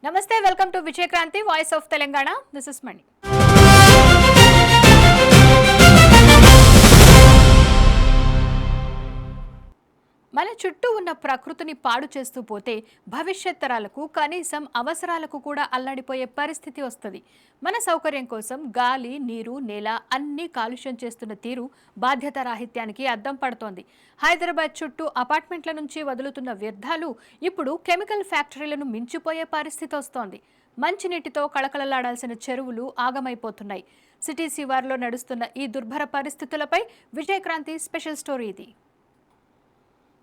నమస్తే, welcome to Vijayakranti voice of Telangana. This is Mani. మన చుట్టూ ఉన్న ప్రకృతిని పాడు చేస్తూ పోతే భవిష్యత్ తరాలకు కనీసం అవసరాలకు కూడా అల్లాడిపోయే పరిస్థితి వస్తుంది. మన సౌకర్యం కోసం గాలి, నీరు, నేల అన్నీ కాలుష్యం చేస్తున్న తీరు బాధ్యత రాహిత్యానికి అద్దం పడుతోంది. హైదరాబాద్ చుట్టూ అపార్ట్మెంట్ల నుంచి వదులుతున్న వ్యర్థాలు ఇప్పుడు కెమికల్ ఫ్యాక్టరీలను మించిపోయే పరిస్థితి వస్తోంది. మంచినీటితో కళకళలాడాల్సిన చెరువులు ఆగమైపోతున్నాయి. సిటీ శివార్లో నడుస్తున్న ఈ దుర్భర పరిస్థితులపై విజయక్రాంతి స్పెషల్ స్టోరీ ఇది.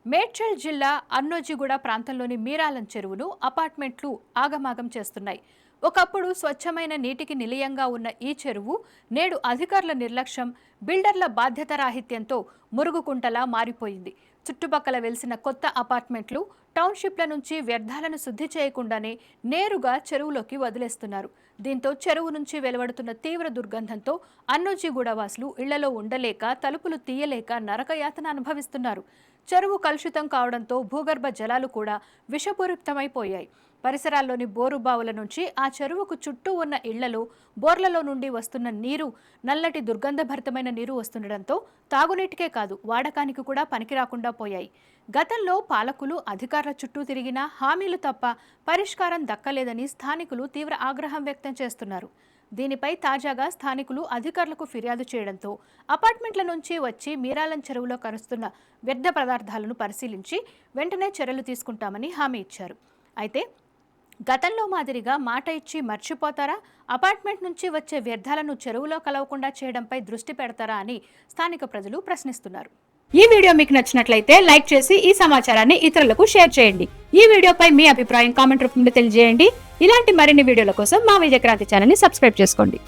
మేడ్చల్ జిల్లా అన్నోజిగూడ ప్రాంతంలోని మీరాలం చెరువును అపార్ట్మెంట్లు ఆగమాగం చేస్తున్నాయి. ఒకప్పుడు స్వచ్ఛమైన నీటికి నిలయంగా ఉన్న ఈ చెరువు నేడు అధికారుల నిర్లక్ష్యం, బిల్డర్ల బాధ్యత రాహిత్యంతో మురుగుకుంటలా మారిపోయింది. చుట్టుపక్కల వెలిసిన కొత్త అపార్ట్మెంట్లు టౌన్షిప్ల నుంచి వ్యర్థాలను శుద్ధి చేయకుండానే నేరుగా చెరువులోకి వదిలేస్తున్నారు. దీంతో చెరువు నుంచి వెలువడుతున్న తీవ్ర దుర్గంధంతో అన్నోజిగూడ వాసులు ఇళ్లలో ఉండలేక, తలుపులు తీయలేక నరకయాతన అనుభవిస్తున్నారు. చెరువు కలుషితం కావడంతో భూగర్భ జలాలు కూడా విషపూరితమైపోయాయి. పరిసరాల్లోని బోరు బావుల నుంచి ఆ చెరువుకు చుట్టూ ఉన్న ఇళ్లలో, బోర్లలో నుండి వస్తున్న నీరు నల్లటి దుర్గంధభరితమైన నీరు వస్తుండటంతో తాగునీటికే కాదు వాడకానికి కూడా పనికిరాకుండా పోయాయి. గతంలో పాలకులు అధికారుల చుట్టూ తిరిగినా హామీలు తప్ప పరిష్కారం దక్కలేదని స్థానికులు తీవ్ర ఆగ్రహం వ్యక్తం చేస్తున్నారు. దీనిపై తాజాగా స్థానికులు అధికారులకు ఫిర్యాదు చేయడంతో అపార్ట్మెంట్ల నుంచి వచ్చి మీరాలం చెరువులో కరుస్తున్న వ్యర్థ పదార్థాలను పరిశీలించి వెంటనే చర్యలు తీసుకుంటామని హామీ ఇచ్చారు. అయితే గతంలో మాదిరిగా మాట ఇచ్చి మర్చిపోతారా? అపార్ట్మెంట్ నుంచి వచ్చే వ్యర్థాలను చెరువులో కలవకుండా చేయడంపై దృష్టి పెడతారా అని స్థానిక ప్రజలు ప్రశ్నిస్తున్నారు. ఈ వీడియో మీకు నచ్చినట్లయితే లైక్ చేసి ఈ సమాచారాన్ని ఇతరులకు షేర్ చేయండి. ఈ వీడియోపై మీ అభిప్రాయం కామెంట్ రూపంలో తెలియజేయండి. ఇలాంటి మరిన్ని వీడియోల కోసం మా విజయక్రాంతి ఛానల్ ని సబ్స్క్రైబ్ చేసుకోండి.